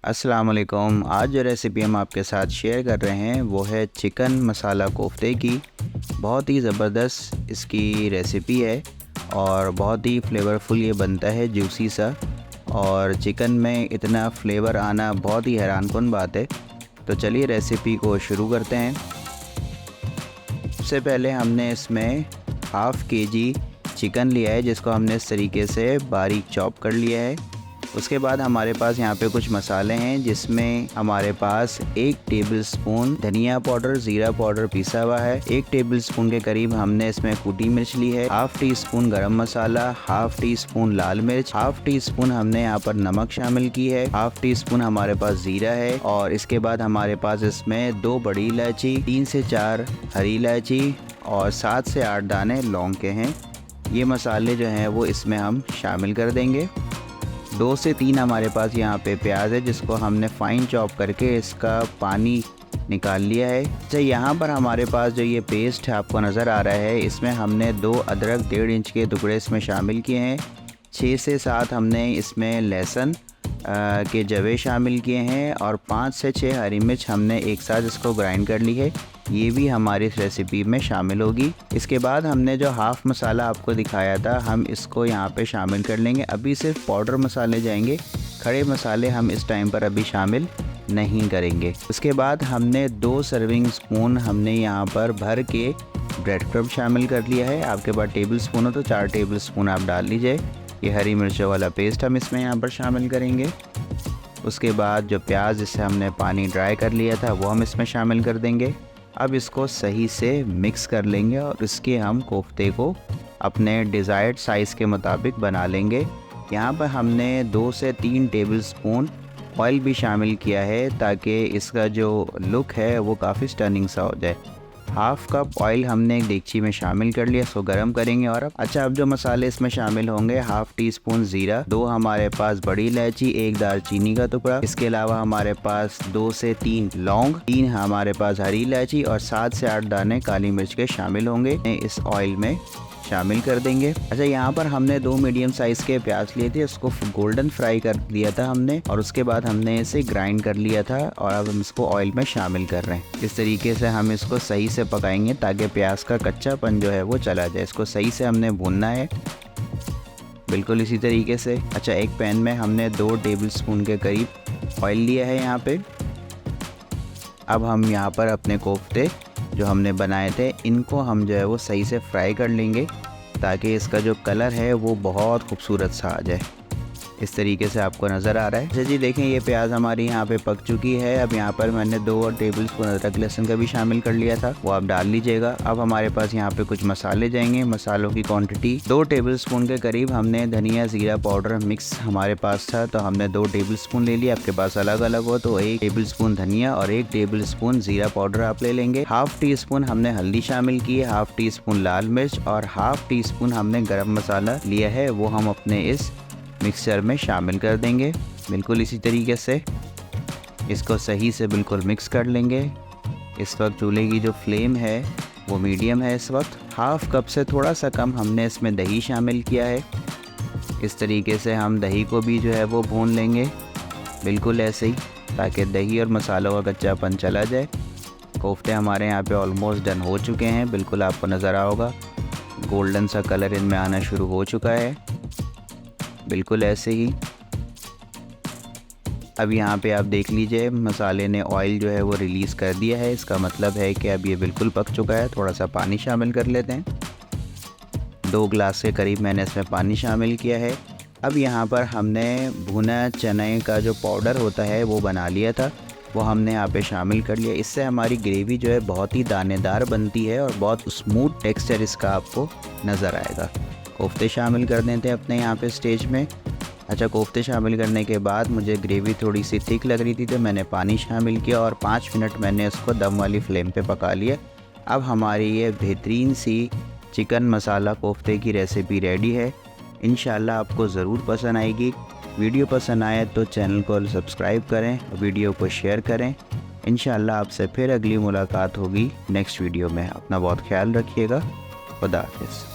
अस्सलाम वालेकुम। आज जो रेसिपी हम आपके साथ शेयर कर रहे हैं वो है चिकन मसाला कोफ्ते की। बहुत ही ज़बरदस्त इसकी रेसिपी है और बहुत ही फ्लेवरफुल ये बनता है, जूसी सा। और चिकन में इतना फ्लेवर आना बहुत ही हैरानकुन बात है। तो चलिए रेसिपी को शुरू करते हैं। सबसे पहले हमने इसमें हाफ़ केजी चिकन लिया है जिसको हमने इस तरीके से बारीक चॉप कर लिया है। उसके बाद हमारे पास यहाँ पे कुछ मसाले हैं जिसमें हमारे पास 1 टेबलस्पून धनिया पाउडर, ज़ीरा पाउडर पीसा हुआ है। 1 टेबलस्पून के करीब हमने इसमें कुटी मिर्च ली है। हाफ़ टी स्पून गरम मसाला, हाफ़ टी स्पून लाल मिर्च, हाफ़ टी स्पून हमने यहाँ पर नमक शामिल की है, हाफ़ टी स्पून हमारे पास ज़ीरा है। और इसके बाद हमारे पास इसमें 2 बड़ी इलायची, 3 से 4 हरी इलायची और 7 से 8 दाने लौंग के हैं। ये मसाले जो हैं वो इसमें हम शामिल कर देंगे। 2 से 3 हमारे पास यहाँ पे प्याज है जिसको हमने फाइन चॉप करके इसका पानी निकाल लिया है। अच्छा, यहाँ पर हमारे पास जो ये पेस्ट है आपको नज़र आ रहा है, इसमें हमने 2 अदरक 1.5 इंच के टुकड़े इसमें शामिल किए हैं। 6 से 7 हमने इसमें लहसुन के जवे शामिल किए हैं और 5 से 6 हरी मिर्च हमने एक साथ इसको ग्राइंड कर ली है। ये भी हमारी इस रेसिपी में शामिल होगी। इसके बाद हमने जो हाफ़ मसाला आपको दिखाया था हम इसको यहाँ पे शामिल कर लेंगे। अभी सिर्फ पाउडर मसाले जाएंगे, खड़े मसाले हम इस टाइम पर अभी शामिल नहीं करेंगे। उसके बाद हमने 2 सर्विंग स्पून हमने यहाँ पर भर के ब्रेड क्रम्ब शामिल कर लिया है। आपके पास टेबल स्पून हो तो 4 टेबल स्पून आप डाल लीजिए। ये हरी मिर्चों वाला पेस्ट हम इसमें यहाँ पर शामिल करेंगे। उसके बाद जो प्याज जिससे हमने पानी ड्राई कर लिया था वो हम इसमें शामिल कर देंगे। अब इसको सही से मिक्स कर लेंगे और इसके हम कोफ्ते को अपने डिज़ायर्ड साइज़ के मुताबिक बना लेंगे। यहाँ पर हमने 2 से 3 टेबलस्पून ऑयल भी शामिल किया है ताकि इसका जो लुक है वो काफ़ी स्टनिंग सा हो जाए। हाफ़ कप ऑयल हमने एक देगची में शामिल कर लिया, इसको गर्म करेंगे। और अब जो मसाले इसमें शामिल होंगे, हाफ़ टी स्पून ज़ीरा, 2 हमारे पास बड़ी इलायची, 1 दालचीनी का टुकड़ा, इसके अलावा हमारे पास 2 से 3 लौंग, 3 हमारे पास हरी इलायची और 7 से 8 दाने काली मिर्च के शामिल होंगे, इस ऑयल में शामिल कर देंगे। अच्छा, यहाँ पर हमने 2 मीडियम साइज़ के प्याज लिए थे, उसको गोल्डन फ्राई कर लिया था हमने और उसके बाद हमने इसे ग्राइंड कर लिया था और अब हम इसको ऑयल में शामिल कर रहे हैं। इस तरीके से हम इसको सही से पकाएंगे ताकि प्याज का कच्चापन जो है वो चला जाए। इसको सही से हमने भूनना है, बिल्कुल इसी तरीके से। अच्छा, एक पैन में हमने 2 टेबल स्पून के करीब ऑयल लिया है यहाँ पे। अब हम यहाँ पर अपने कोफ्ते जो हमने बनाए थे इनको हम जो है वो सही से फ्राई कर लेंगे ताकि इसका जो कलर है वो बहुत खूबसूरत सा आ जाए। इस तरीके से आपको नज़र आ रहा है। अच्छा जी, देखें ये प्याज हमारी यहाँ पे पक चुकी है। अब यहाँ पर मैंने 2 टेबलस्पून अदरक लहसुन का भी शामिल कर लिया था, वो आप डाल लीजिएगा। अब हमारे पास यहाँ पे कुछ मसाले जाएंगे। मसालों की क्वांटिटी 2 टेबलस्पून के करीब हमने धनिया ज़ीरा पाउडर मिक्स हमारे पास था तो हमने 2 टेबलस्पून ले लिया। आपके पास अलग अलग हो तो 1 टेबलस्पून धनिया और 1 टेबलस्पून ज़ीरा पाउडर आप ले लेंगे। हाफ़ टी स्पून हमने हल्दी शामिल की है, हाफ़ टी स्पून लाल मिर्च और हाफ़ टी स्पून हमने गरम मसाला लिया है, वो हम अपने इस मिक्सचर में शामिल कर देंगे। बिल्कुल इसी तरीके से इसको सही से बिल्कुल मिक्स कर लेंगे। इस वक्त चूल्हे की जो फ्लेम है वो मीडियम है। इस वक्त हाफ़ कप से थोड़ा सा कम हमने इसमें दही शामिल किया है। इस तरीके से हम दही को भी जो है वो भून लेंगे, बिल्कुल ऐसे ही, ताकि दही और मसालों का कच्चापन चला जाए। कोफ्ते हमारे यहाँ पे ऑलमोस्ट डन हो चुके हैं, बिल्कुल आपको नज़र आ होगा गोल्डन सा कलर इनमें आना शुरू हो चुका है, बिल्कुल ऐसे ही। अब यहाँ पे आप देख लीजिए मसाले ने ऑयल जो है वो रिलीज़ कर दिया है, इसका मतलब है कि अब ये बिल्कुल पक चुका है। थोड़ा सा पानी शामिल कर लेते हैं। 2 गिलास के करीब मैंने इसमें पानी शामिल किया है। अब यहाँ पर हमने भुना चने का जो पाउडर होता है वो बना लिया था, वो हमने यहाँ पे शामिल कर लिया। इससे हमारी ग्रेवी जो है बहुत ही दानेदार बनती है और बहुत स्मूथ टेक्सचर इसका आपको नज़र आएगा। कोफ्ते शामिल कर देते हैं अपने यहाँ पे स्टेज में। अच्छा, कोफ्ते शामिल करने के बाद मुझे ग्रेवी थोड़ी सी थिक लग रही थी तो मैंने पानी शामिल किया और 5 मिनट मैंने इसको दम वाली फ्लेम पे पका लिया। अब हमारी ये बेहतरीन सी चिकन मसाला कोफ्ते की रेसिपी रेडी है। इंशाल्लाह आपको ज़रूर पसंद आएगी। वीडियो पसंद आए तो चैनल को सब्सक्राइब करें, वीडियो को शेयर करें। इंशाल्लाह आपसे फिर अगली मुलाकात होगी नेक्स्ट वीडियो में। अपना बहुत ख्याल रखिएगा। खुदा हाफिज़।